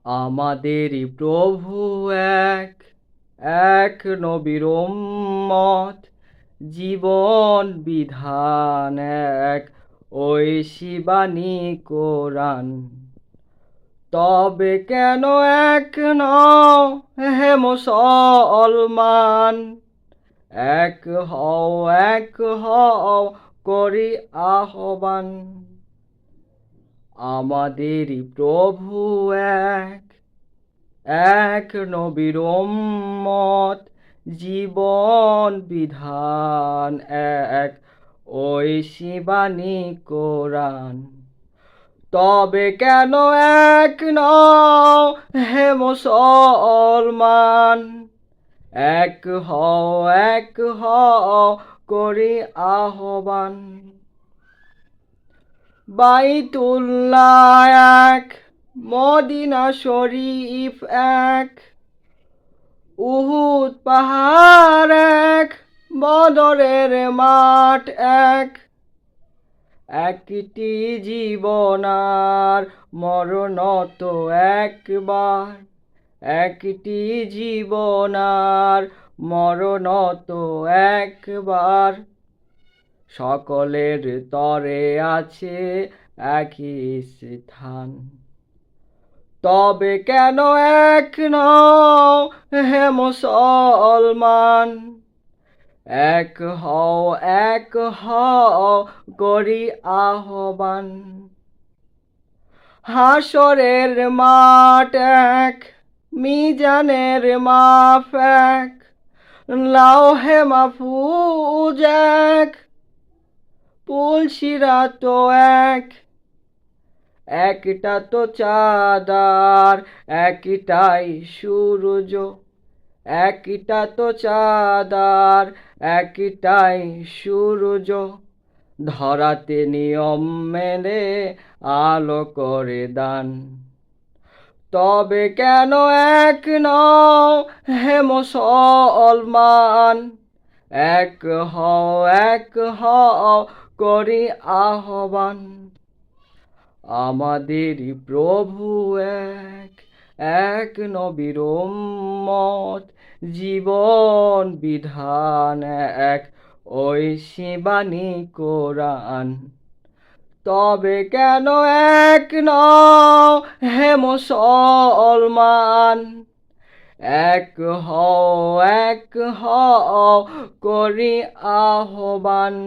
আমাদেরই প্রভু এক, এক নবীর উম্মত, জীবন বিধান এক, ঐশী বাণী কোরআন। তবে কেন এক নও হে মুসলমান, এক হও এক হও করি আহ্বান। আমাদেরই প্রভু এক, এক নবীর উম্মত, জীবন বিধান এক, ঐশী বাণী কোরআন। তবে কেন এক নও হে মুসলমান, এক হও করি আহ্বান। বাইতুল্লাহ এক, মদিনা শরীফ এক, উহুদ পাহাড় এক, বদরের মাঠ এক। একটি জীবন আর মরণ তো একবার, একটি জীবন আর মরণ তো একবার। সকলের তরে আছে একই স্থান। তবে কেন এক নও হে মুসলমান, এক হও করি আহ্বান। হাসরের মাঠ এক, মিজানের মাপ এক, লাউহে মাহফুজ এক, পুলসিরাত এক। একটা তো চাঁদার একটাই সূরজ, একটা তো চাঁদার একটাই সূরজ। ধরাতে নিয়ম মেনে আলো করে দান। তবে কেন এক নও হে মুসলমান, এক হও করি আহ্বান। আমাদেরই প্রভু এক, এক নবীর উম্মত, জীবন বিধান এক, ঐশী বাণী কোরআন। তবে কেন এক নও হে মুসলমান, এক হও করি আহ্বান।